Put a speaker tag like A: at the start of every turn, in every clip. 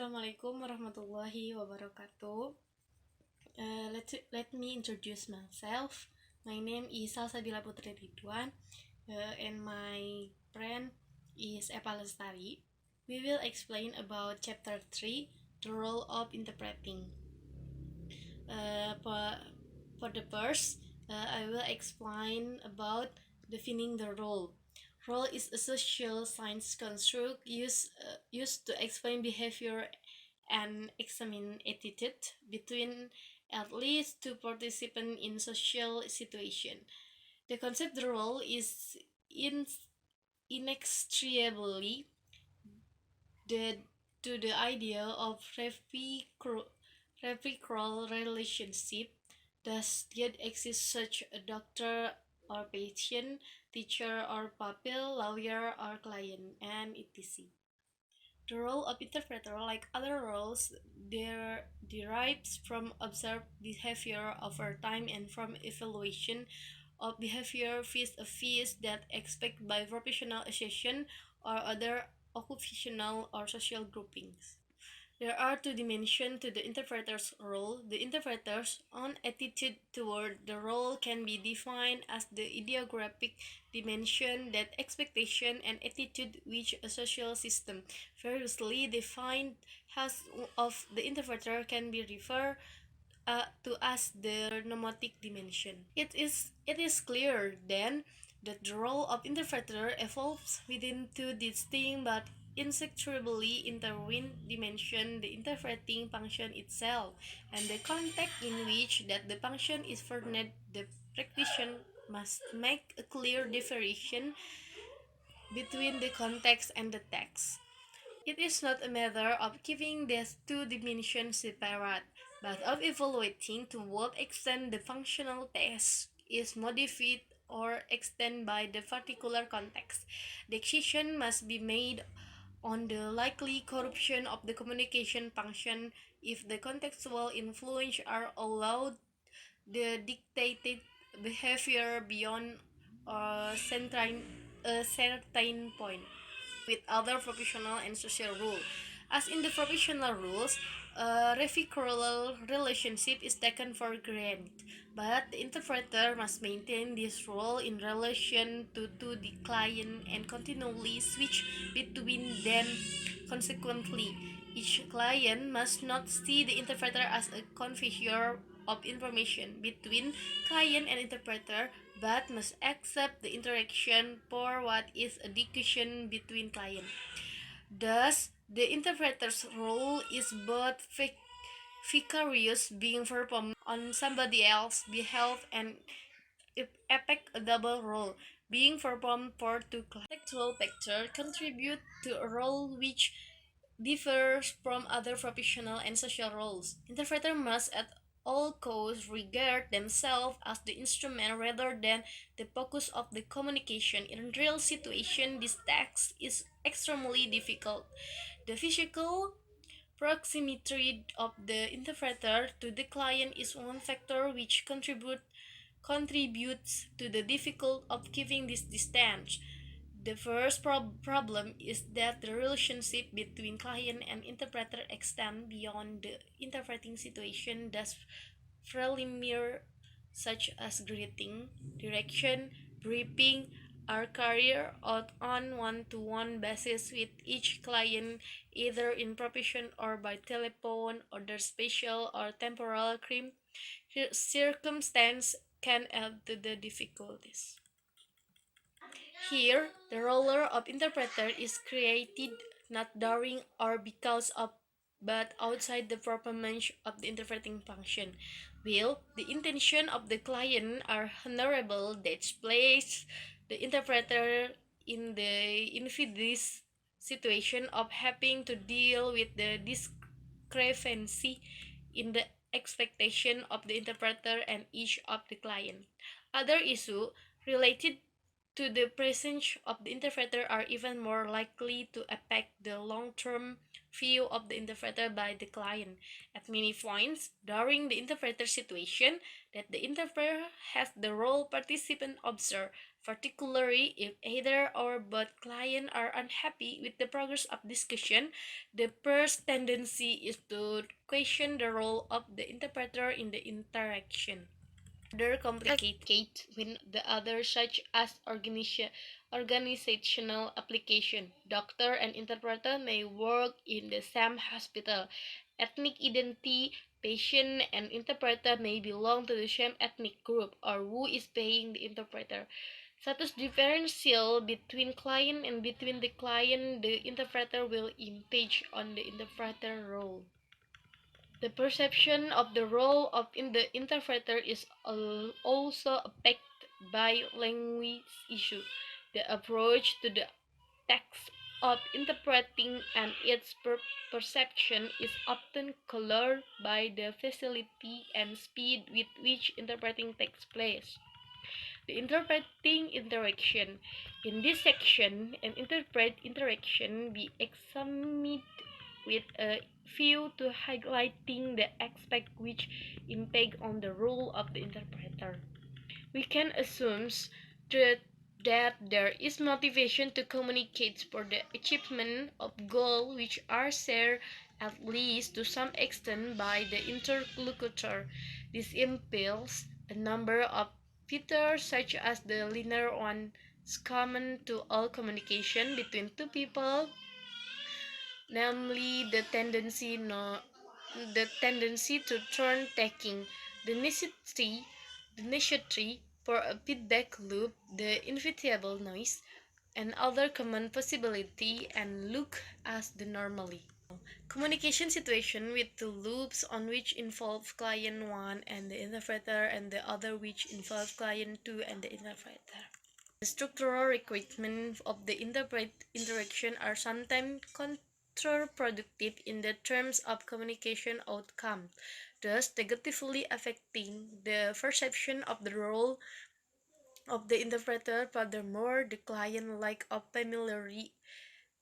A: Assalamualaikum warahmatullahi wabarakatuh. Let me introduce myself. My name is Salsabila Putri Ridwan, and my friend is Eva Lestari. We will explain about chapter 3, the role of interpreting. For the first, I will explain about defining the role. Role is a social science construct used to explain behavior and examine attitude between at least two participants in social situation. The concept role is inextricably the, to the idea of reciprocal relationship. Does yet exist such a doctor or patient, teacher or pupil, lawyer or client, and etc. The role of interpreter, like other roles, derives from observed behavior over time and from evaluation of behavior vis-a-vis that expected by professional association or other occupational or social groupings. There are two dimensions to the interpreter's role. The interpreter's own attitude toward the role can be defined as the ideographic dimension, that expectation and attitude which a social system variously defined as of the interpreter can be referred to as the nomotic dimension. It is clear then that the role of interpreter evolves within two distinct but inseparably intertwined dimensions: the interpreting function itself and the context in which that the function is furnished. The practitioner must make a clear differentiation between the context and the text. It is not a matter of keeping these two dimensions separate, but of evaluating to what extent the functional test is modified or extended by the particular context. The decision must be made on the likely corruption of the communication function. If the contextual influence are allowed, the dictated behavior beyond a certain point with other professional and social rules. As in the professional rules, a reciprocal relationship is taken for granted, but the interpreter must maintain this role in relation to the client and continually switch between them. Consequently, each client must not see the interpreter as a conveyor of information between client and interpreter, but must accept the interaction for what is a discussion between clients. Thus, the interpreter's role is both vicarious, being performed on somebody else's behalf, and epic, a double role, being performed for two clients. Textual picture contribute to a role which differs from other professional and social roles. Interpreter must at all costs regard themselves as the instrument rather than the focus of the communication. In real situation, this task is extremely difficult. The physical proximity of the interpreter to the client is one factor which contributes to the difficulty of keeping this distance. The first problem is that the relationship between client and interpreter extends beyond the interpreting situation, thus preliminary such as greeting, direction, briefing are carried out on one-to-one basis with each client, either in person or by telephone. Other special or temporal circumstance can add to the difficulties. Here, the role of interpreter is created not during or because of but outside the performance of the interpreting function. Will the intention of the client are honorable that place the interpreter in the invidious situation of having to deal with the discrepancy in the expectation of the interpreter and each of the client. Other issue related to the presence of the interpreter are even more likely to affect the long-term view of the interpreter by the client. At many points during the interpreter situation, that the interpreter has the role participant observe. particularly if either or both clients are unhappy with the progress of discussion. The first tendency is to question the role of the interpreter in the interaction. Further complicate when the other, such as organizational application. Doctor and interpreter may work in the same hospital. Ethnic identity, patient and interpreter may belong to the same ethnic group, or who is paying the interpreter. Status differential between client and between the client, the interpreter will impinge on the interpreter role. The perception of the role of the interpreter is also affected by language issue. The approach to the text of interpreting and its perception is often colored by the facility and speed with which interpreting takes place. The interpreting interaction. In this section, an interpret interaction be examined with a view to highlighting the aspect which impact on the role of the interpreter. We can assume that, there is motivation to communicate for the achievement of goals which are shared at least to some extent by the interlocutor. This implies a number of features such as the linear ones common to all communication between two people, namely the tendency to turn taking, the necessity for a feedback loop, the inevitable noise, and other common possibility and look as the normally. Communication situation with the loops on which involve client 1 and the interpreter and the other which involve client 2 and the interpreter. The structural requirements of the interaction are sometimes counterproductive in the terms of communication outcome, thus negatively affecting the perception of the role of the interpreter. Furthermore, the client lack of familiarity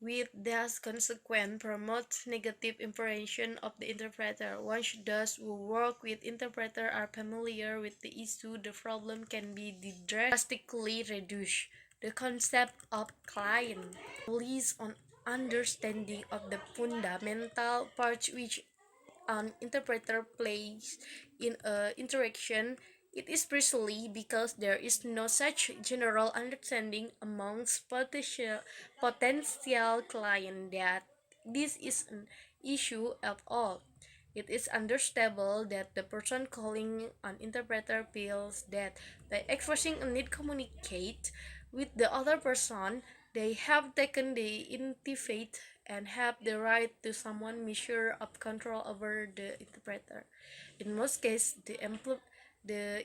A: with thus consequent promotes negative impression of the interpreter. Once those who work with interpreter are familiar with the issue, the problem can be drastically reduced. The concept of client relies on understanding of the fundamental part which an interpreter plays in a interaction. It is precisely because there is no such general understanding amongst potential clients that this is an issue at all. It is understandable that the person calling an interpreter feels that by expressing a need to communicate with the other person, they have taken the initiative and have the right to someone measure of control over the interpreter. In most cases, the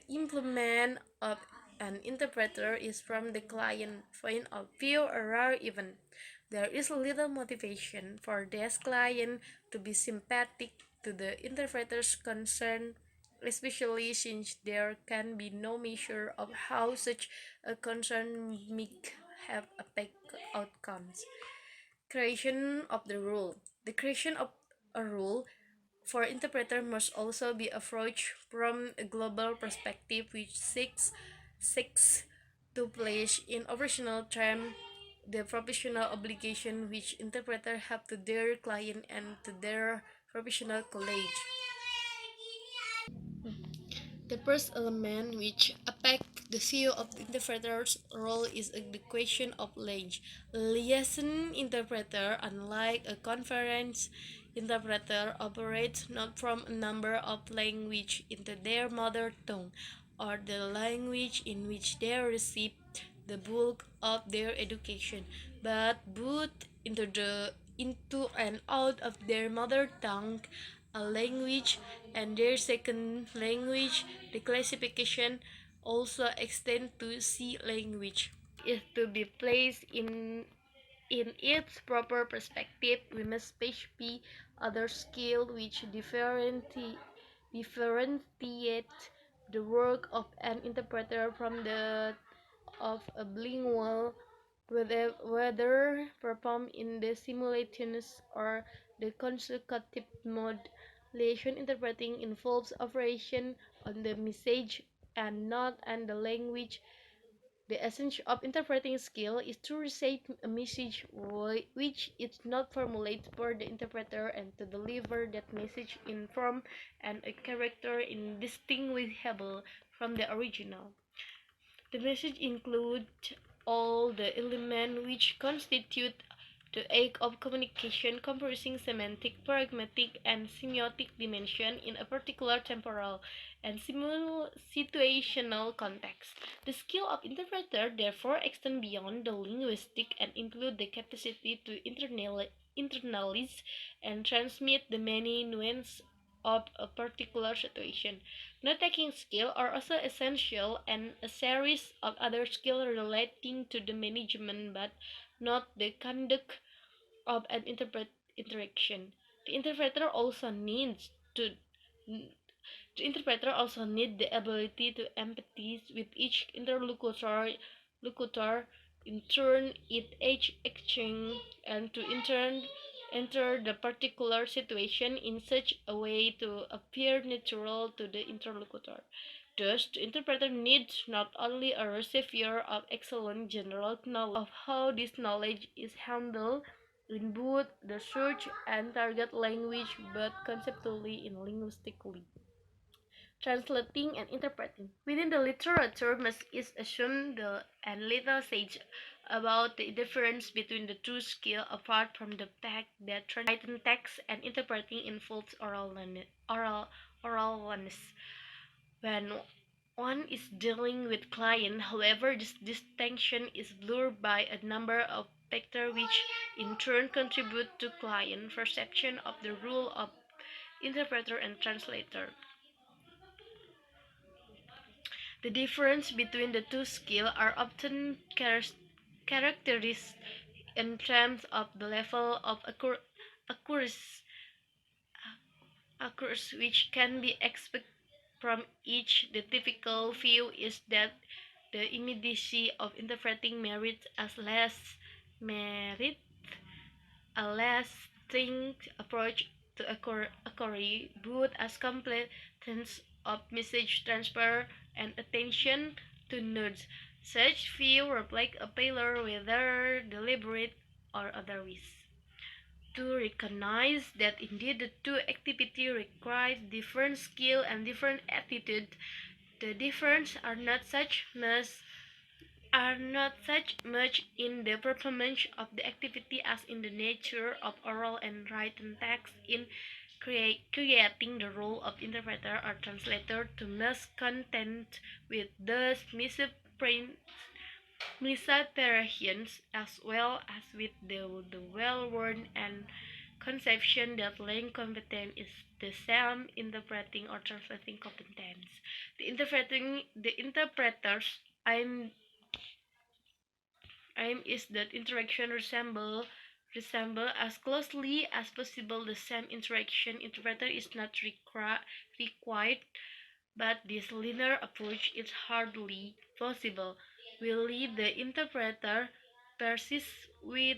A: implement of an interpreter is from the client point of view, or rare even. There is little motivation for this client to be sympathetic to the interpreter's concern, especially since there can be no measure of how such a concern may have affect outcomes. Creation of the rule. The creation of a rule for interpreter must also be approached from a global perspective which seeks to place in operational terms the professional obligation which interpreters have to their client and to their professional colleague. The first element which affects the view of the interpreter's role is the question of language. A liaison interpreter, unlike a conference interpreter, operates not from a number of languages into their mother tongue or the language in which they receive the bulk of their education, but both into and out of their mother tongue, a language, and their second language. The classification also extends to C language. Is to be placed in its proper perspective. We must specify other skills which differentiate the work of an interpreter from the of a bilingual, whether performed in the simultaneous or the consecutive mode. Relation interpreting involves operation on the message and not on the language The essence of interpreting skill is to receive a message which is not formulated for the interpreter and to deliver that message in form and a character indistinguishable from the original. The message includes all the elements which constitute the act of communication comprising semantic, pragmatic, and semiotic dimension in a particular temporal and situational context. The skill of interpreter therefore extends beyond the linguistic and include the capacity to internalize and transmit the many nuances of a particular situation. Note-taking skills are also essential and a series of other skills relating to the management but not the conduct of an interaction. The interpreter also needs to the interpreter also needs the ability to empathize with each interlocutor in turn it each exchange and to in turn enter the particular situation in such a way to appear natural to the interlocutor. Thus, the interpreter needs not only a receiver of excellent general knowledge of how this knowledge is handled in both the search and target language, but conceptually in linguistically translating and interpreting. Within the literature must is assumed the and little said about the difference between the two skills apart from the fact that translating text and interpreting involves oral ones. When one is dealing with client, however, this distinction is blurred by a number of factors which in turn contribute to client perception of the role of interpreter and translator. The difference between the two skills are often characterized in terms of the level of accuracy which can be expected from each. The typical view is that the immediacy of interpreting merits as less merit a lasting approach to acquire both as competence of message transfer and attention to nuance. Such view reflect a failure, whether deliberate or otherwise, to recognize that indeed the two activities require different skill and different attitude. The difference are not such much in the performance of the activity as in the nature of oral and written text in creating the role of interpreter or translator to must contend with those misapprehensions as well as with the well-worn and conception that language competence is the same interpreting or translating competence. The interpreter's aim is that interaction resemble as closely as possible the same interaction. Interpreter is not required, but this linear approach is hardly possible. Will lead the interpreter persists with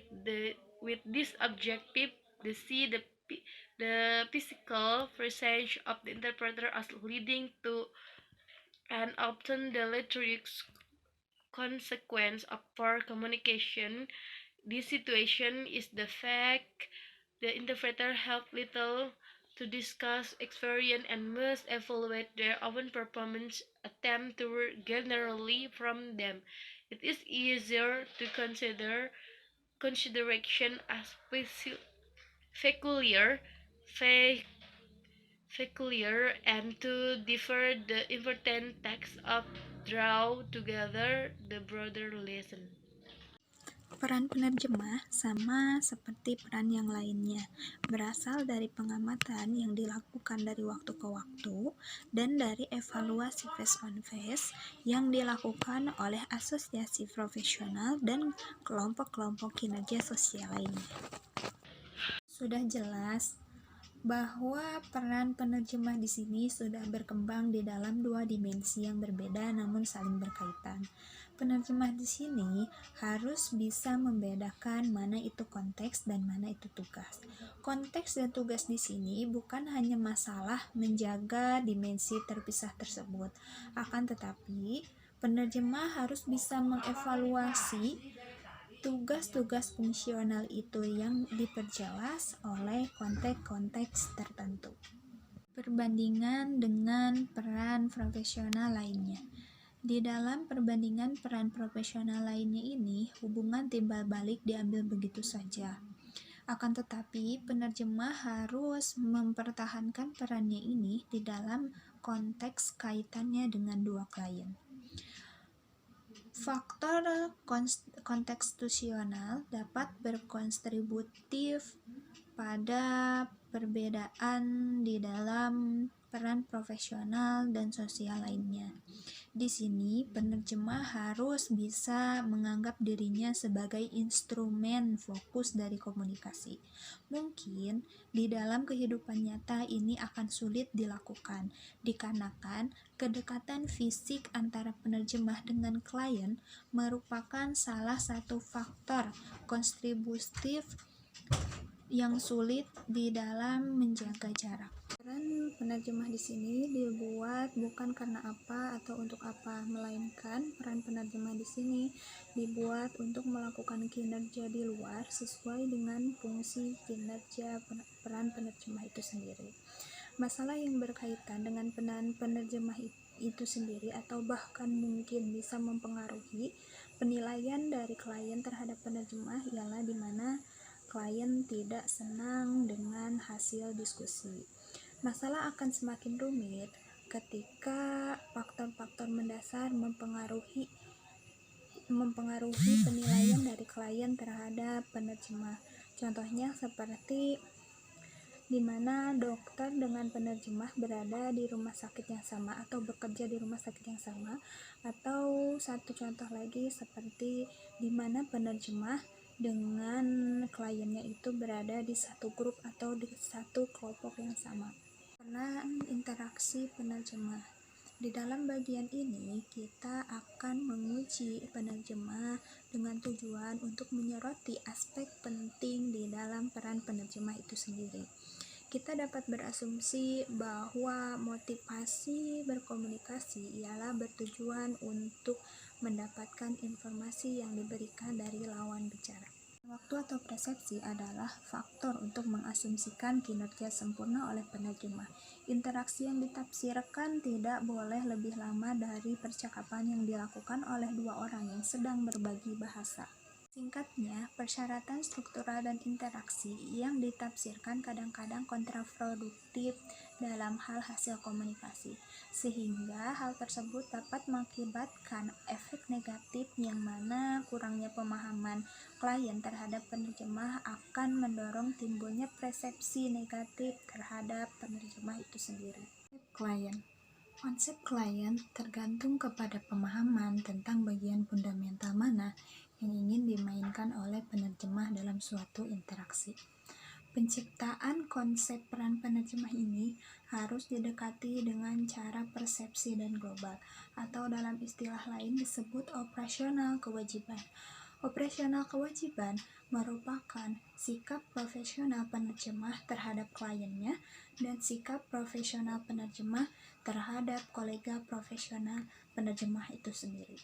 A: this objective. They see the physical presence of the interpreter as leading to and often deleterious consequence of poor communication. This situation is the fact the interpreter have little to discuss experience and must evaluate their own performance attempt to generally from them. It is easier to consider consideration as peculiar, fe- peculiar and to differ the important text of draw together the broader lesson.
B: Peran penerjemah sama seperti peran yang lainnya, berasal dari pengamatan yang dilakukan dari waktu ke waktu dan dari evaluasi face on face yang dilakukan oleh asosiasi profesional dan kelompok-kelompok kinerja sosial lainnya. Sudah jelas bahwa peran penerjemah di sini sudah berkembang di dalam dua dimensi yang berbeda namun saling berkaitan. Penerjemah di sini harus bisa membedakan mana itu konteks dan mana itu tugas. Konteks dan tugas di sini bukan hanya masalah menjaga dimensi terpisah tersebut, akan tetapi Penerjemah harus bisa mengevaluasi tugas-tugas fungsional itu yang diperjelas oleh konteks-konteks tertentu. Perbandingan dengan peran profesional lainnya. Di dalam perbandingan peran profesional lainnya ini, hubungan timbal balik diambil begitu saja. Akan tetapi, penerjemah harus mempertahankan perannya ini di dalam konteks kaitannya dengan dua klien. Faktor kontekstusional dapat berkontributif pada perbedaan di dalam peran profesional dan sosial lainnya. Di sini, penerjemah harus bisa menganggap dirinya sebagai instrumen fokus dari komunikasi. Mungkin di dalam kehidupan nyata ini akan sulit dilakukan, dikarenakan kedekatan fisik antara penerjemah dengan klien merupakan salah satu faktor kontributif yang sulit di dalam menjaga jarak. Peran penerjemah di sini dibuat bukan karena apa atau untuk apa, melainkan peran penerjemah di sini dibuat untuk melakukan kinerja di luar sesuai dengan fungsi kinerja peran penerjemah itu sendiri. Masalah yang berkaitan dengan peran penerjemah itu sendiri atau bahkan mungkin bisa mempengaruhi penilaian dari klien terhadap penerjemah ialah di mana klien tidak senang dengan hasil diskusi. Masalah akan semakin rumit ketika faktor-faktor mendasar mempengaruhi penilaian dari klien terhadap penerjemah. Contohnya seperti di mana dokter dengan penerjemah berada di rumah sakit yang sama atau bekerja di rumah sakit yang sama, atau satu contoh lagi seperti di mana penerjemah dengan kliennya itu berada di satu grup atau di satu kelompok yang sama. Peran interaksi penerjemah. Di dalam bagian ini, kita akan menguji penerjemah dengan tujuan untuk menyoroti aspek penting di dalam peran penerjemah itu sendiri. Kita dapat berasumsi bahwa motivasi berkomunikasi ialah bertujuan untuk mendapatkan informasi yang diberikan dari lawan bicara. Waktu atau persepsi adalah faktor untuk mengasumsikan kinerja sempurna oleh penerjemah. Interaksi yang ditafsirkan tidak boleh lebih lama dari percakapan yang dilakukan oleh dua orang yang sedang berbagi bahasa. Singkatnya, persyaratan struktural dan interaksi yang ditafsirkan kadang-kadang kontraproduktif dalam hal hasil komunikasi, sehingga hal tersebut dapat mengakibatkan efek negatif yang mana kurangnya pemahaman klien terhadap penerjemah akan mendorong timbulnya persepsi negatif terhadap penerjemah itu sendiri. Konsep klien tergantung kepada pemahaman tentang bagian fundamental mana yang ingin dimainkan oleh penerjemah dalam suatu interaksi. Penciptaan konsep peran penerjemah ini harus didekati dengan cara persepsi dan global, atau dalam istilah lain disebut operasional kewajiban. Operasional kewajiban merupakan sikap profesional penerjemah terhadap kliennya dan sikap profesional penerjemah terhadap kolega profesional penerjemah itu sendiri.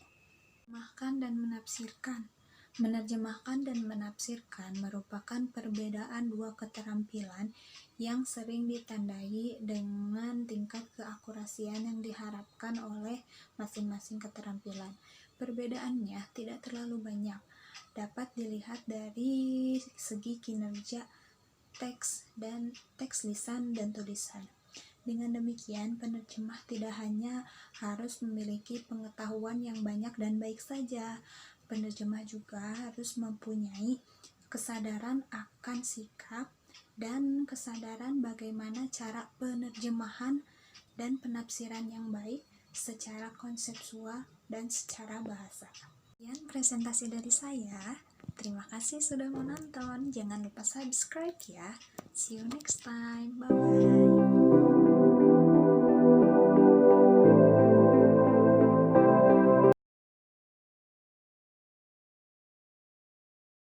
B: Menerjemahkan dan menafsirkan merupakan perbedaan dua keterampilan yang sering ditandai dengan tingkat keakurasian yang diharapkan oleh masing-masing keterampilan. Perbedaannya tidak terlalu banyak, dapat dilihat dari segi kinerja teks lisan dan tulisan. Dengan demikian, penerjemah tidak hanya harus memiliki pengetahuan yang banyak dan baik saja, penerjemah juga harus mempunyai kesadaran akan sikap dan kesadaran bagaimana cara penerjemahan dan penafsiran yang baik secara konseptual dan secara bahasa. Sekian presentasi dari saya. Terima kasih sudah menonton. Jangan lupa subscribe ya. See you next time. Bye-bye.